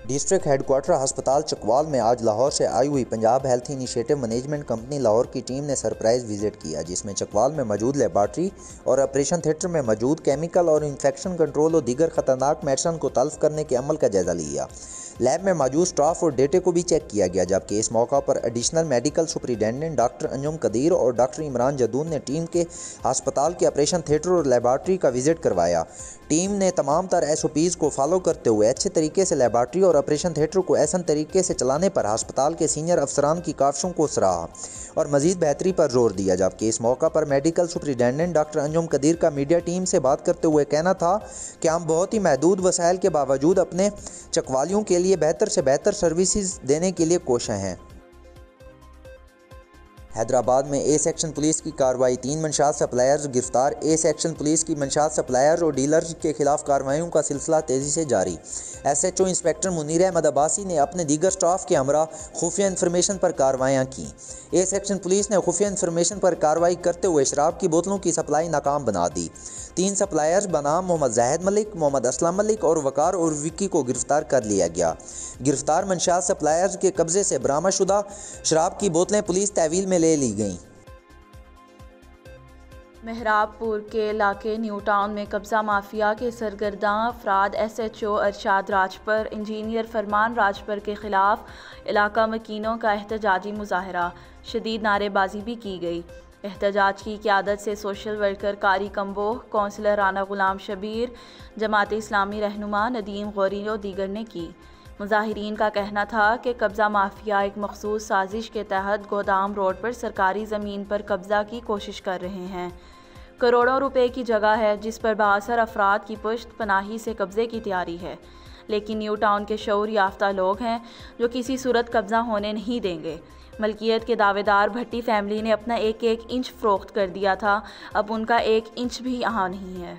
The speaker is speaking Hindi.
डिस्ट्रिक्ट हेडक्वार्टर अस्पताल चकवाल में आज लाहौर से आई हुई Punjab health initiative management company Lahore की टीम ने सरप्राइज विजिट किया, जिसमें चकवाल में मौजूद लेबॉर्ट्री और ऑपरेशन थिएटर में मौजूद केमिकल और इन्फेक्शन कंट्रोल और दीगर खतरनाक मेडिसिन को तल्फ करने के अमल का जायजा लिया। लैब में मौजूद स्टाफ और डेटे को भी चेक किया गया, जबकि इस मौका पर additional medical superintendent doctor Anjum Qadir और डॉक्टर इमरान जदून ने टीम के अस्पताल के ऑपरेशन थिएटर और लेबॉर्ट्री का विजिट करवाया। टीम ने तमाम तर SOPs को फॉलो करते हुए अच्छे तरीके से लेबॉर्ट्री और ऑपरेशन थिएटर को ऐसा तरीके से चलाने पर अस्पताल के सीनियर अफसरान की काविशों को सराहा और मजीद बेहतरी पर जोर दिया। जबकि इस मौका पर medical superintendent doctor Anjum Qadir का मीडिया टीम से बात करते हुए कहना था कि हम बहुत ही महदूद वसाइल के बावजूद अपने चकवालियों के लिए बेहतर से बेहतर सर्विसेज देने के लिए कोशिश हैं। हैदराबाद में A सेक्शन पुलिस की कार्रवाई, 3 मंशात सप्लायर्स गिरफ्तार। A सेक्शन पुलिस की मंशात सप्लायर्स और डीलर्स के खिलाफ कार्रवाइयों का सिलसिला तेज़ी से जारी। SHO इंस्पेक्टर मुनीर अहमद अब्बासी ने अपने दीगर स्टाफ के हमरा खुफिया इन्फॉर्मेशन पर कार्रवाइयाँ की। A सेक्शन पुलिस ने खुफिया इन्फॉर्मेशन पर कार्रवाई करते हुए शराब की बोतलों की सप्लाई नाकाम बना दी। 3 सप्लायर्स बनाम मोहम्मद जाहिद मलिक, मोहम्मद असलम मलिक और वकार और विक्की को गिरफ्तार कर लिया गया। गिरफ्तार मंशात सप्लायर्स के कब्जे से बरामदशुदा शराब की बोतलें पुलिस तहवील में ले ली गईं। मेहराबपुर के इलाके न्यू टाउन में कब्ज़ा माफिया के सरगर्दां अफराद SHO अरशाद राजपर, इंजीनियर फरमान राजपर के ख़िलाफ़ इलाका मकीनों का एहतजाजी मुजाहरा, शदीद नारेबाजी भी की गई। एहतजाज की क़यादत से सोशल वर्कर कारी कम्बोह, कौंसलर राना गुलाम शबीर, जमात इस्लामी रहनुमा नदीम गौरी और दीगर ने की। मुजाहिरीन का कहना था कि कब्ज़ा माफिया एक मखसूस साजिश के तहत गोदाम रोड पर सरकारी ज़मीन पर कब्ज़ा की कोशिश कर रहे हैं। करोड़ों रुपए की जगह है जिस पर बाअसर अफराद की पुश्त पनाही से कब्ज़े की तैयारी है, लेकिन न्यू टाउन के शऊर याफ्ता लोग हैं जो किसी सूरत कब्ज़ा होने नहीं देंगे। मलकियत के दावेदार भट्टी फैमिली ने अपना 1-1 इंच फ़रोख्त कर दिया था, अब उनका 1 इंच भी यहाँ नहीं है।